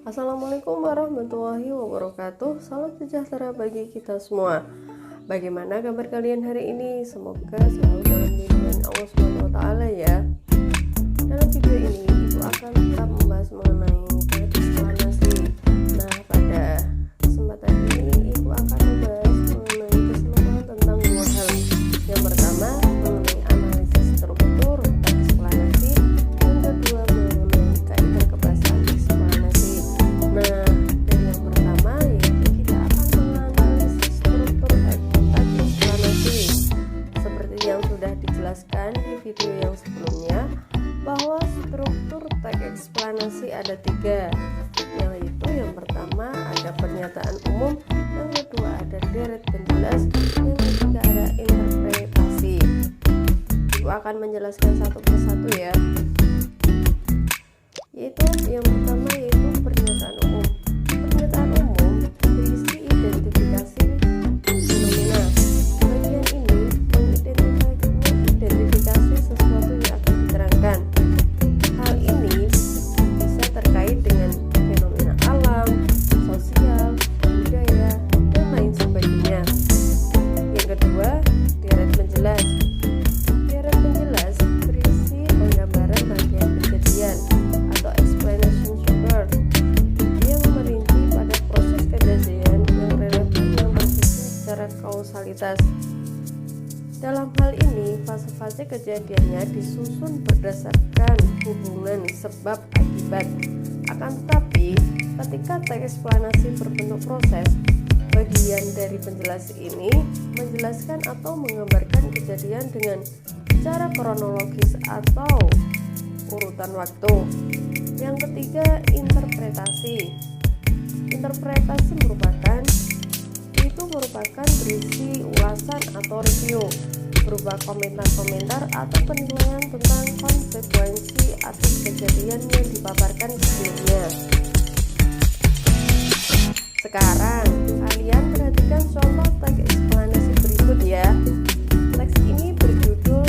Assalamualaikum warahmatullahi wabarakatuh. Salam sejahtera bagi kita semua. Bagaimana kabar kalian hari ini? Semoga selalu dalam lindungan Allah SWT ya. Dalam video ini Ibu akan tetap membahas mengenai eksplanasi. Nah, pada kesempatan ini Ibu akan membahas mengenai keseluruhan tentang dua hal. Yang pertama mengenai analisis struktur eksplanasi, yang kedua mengenai kaidah kebahasaan eksplanasi. Nah, dari yang pertama yaitu kita akan menganalisis struktur eksplanasi. Seperti yang sudah dijelaskan di video yang sebelumnya, bahwa struktur teks eksplanasi ada tiga, yaitu yang pertama ada pernyataan umum, yang kedua ada deret penjelas, yang ketiga ada interpretasi. Ibu akan menjelaskan satu persatu ya. Yaitu yang pertama yaitu pernyataan umum. Pernyataan umum berisi identifikasi fenomena. Bagian ini mengidentifikasi sesuatu yang akan diterangkan. Hal ini bisa terkait dengan fenomena alam, sosial, budaya, dan lain sebagainya. Yang kedua, deret menjelas. Deret menjelas berisi penggambaran rangkaian kejadian atau explanation chart yang merinci pada proses kejadian yang relevan yang bersifat secara kausalitas. Dalam hal ini, fase-fase kejadiannya disusun berdasarkan hubungan sebab akibat. Akan tetapi, ketika teks eksplanasi berbentuk proses, bagian dari penjelas ini menjelaskan atau menggambarkan kejadian dengan secara kronologis atau urutan waktu. Yang ketiga, interpretasi. Interpretasi merupakan berisi ulasan atau review berupa komentar-komentar atau penilaian tentang konsekuensi atas kejadian yang dipaparkan sebelumnya. Sekarang kalian perhatikan contoh teks eksplanasi berikut ya. Teks ini berjudul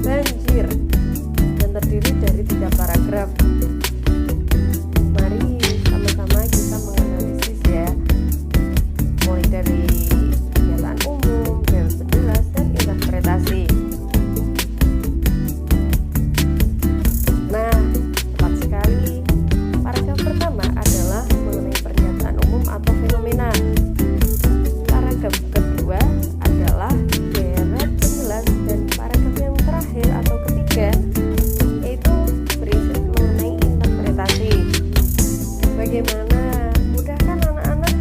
Banjir dan terdiri dari 3 paragraf. Mari sama-sama kita menganalisis ya, mulai dari pernyataan umum, deret penjelas, dan interpretasi. Nah, tepat sekali. Paragraf pertama adalah mengenai pernyataan umum atau fenomena. Paragraf kedua adalah deret penjelas, dan paragraf yang terakhir atau ketiga yaitu berisi mengenai interpretasi. Bagaimana? Mudah kan anak-anak?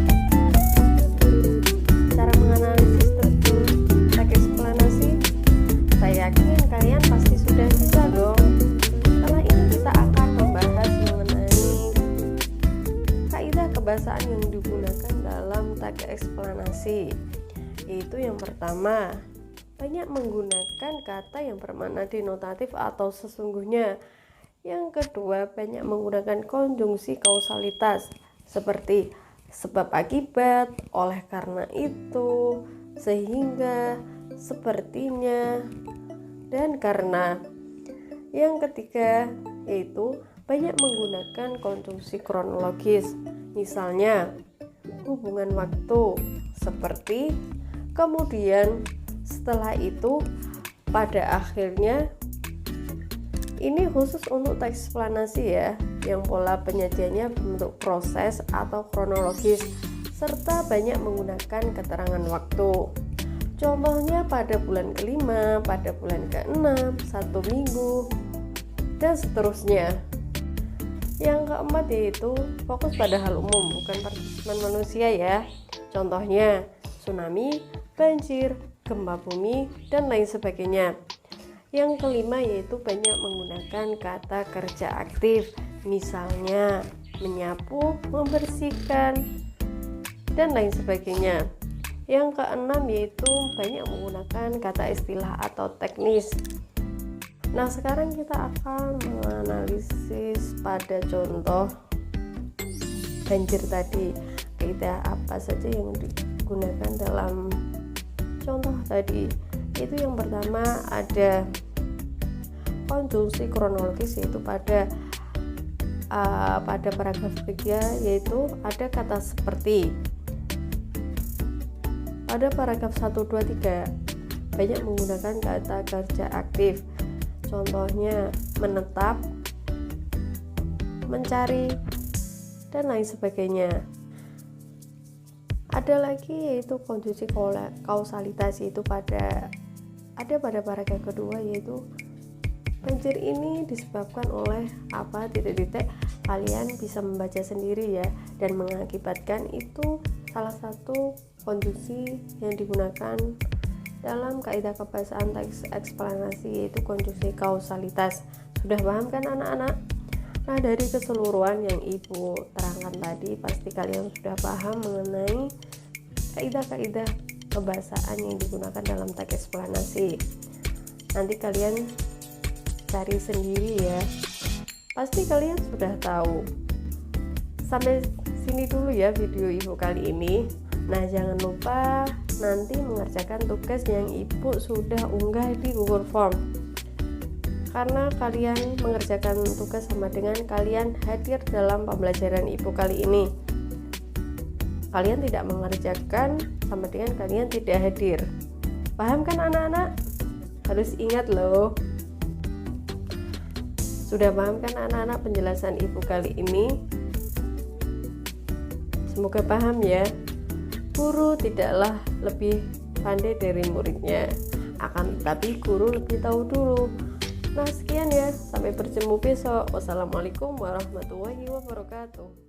Cara menganalisis struktur teks eksplanasi? Saya yakin kalian pasti sudah bisa dong. Setelah ini kita akan membahas mengenai kaidah kebahasaan yang digunakan dalam teks eksplanasi. Yaitu yang pertama, banyak menggunakan kata yang bermakna denotatif atau sesungguhnya. Yang kedua, banyak menggunakan konjungsi kausalitas seperti sebab akibat, oleh karena itu, sehingga, sepertinya, dan karena. Yang ketiga yaitu banyak menggunakan konjungsi kronologis, misalnya hubungan waktu seperti kemudian, setelah itu, pada akhirnya. Ini khusus untuk teks eksplanasi ya, yang pola penyajiannya bentuk proses atau kronologis, serta banyak menggunakan keterangan waktu. Contohnya pada bulan ke-5, pada bulan ke-6, 1 minggu, dan seterusnya. Yang keempat yaitu fokus pada hal umum, bukan partisipasi manusia ya. Contohnya tsunami, banjir, gempa bumi, dan lain sebagainya. Yang kelima yaitu banyak menggunakan kata kerja aktif, misalnya menyapu, membersihkan, dan lain sebagainya. Yang keenam yaitu banyak menggunakan kata istilah atau teknis. Nah, sekarang kita akan menganalisis pada contoh banjir tadi. Kaidah apa saja yang digunakan dalam contoh tadi? Itu yang pertama ada konjungsi kronologis, yaitu pada pada paragraf ketiga, yaitu ada kata seperti. Pada paragraf 1, 2, 3 banyak menggunakan kata kerja aktif. Contohnya menetap, mencari, dan lain sebagainya. Ada lagi yaitu konjungsi kausalitas, yaitu pada paragraf kedua, yaitu banjir ini disebabkan oleh apa titik-titik. Kalian bisa membaca sendiri ya, dan mengakibatkan itu salah satu konjungsi yang digunakan dalam kaidah kebahasaan teks eksplanasi, yaitu konjungsi kausalitas. Sudah paham kan anak-anak? Nah, dari keseluruhan yang Ibu terangkan tadi, pasti kalian sudah paham mengenai kaidah-kaidah kebahasaan yang digunakan dalam teks eksplanasi. Nanti kalian cari sendiri ya. Pasti kalian sudah tahu. Sampai sini dulu ya video Ibu kali ini. Nah, jangan lupa nanti mengerjakan tugas yang Ibu sudah unggah di Google Form. Karena kalian mengerjakan tugas sama dengan kalian hadir dalam pembelajaran Ibu kali ini. Kalian tidak mengerjakan sama dengan kalian tidak hadir. Paham kan anak-anak? Harus ingat loh. Sudah paham kan anak-anak penjelasan Ibu kali ini? Semoga paham ya. Guru tidaklah lebih pandai dari muridnya, akan tetapi guru lebih tahu dulu. Nah, sekian ya, sampai bertemu besok. Wassalamualaikum warahmatullahi wabarakatuh.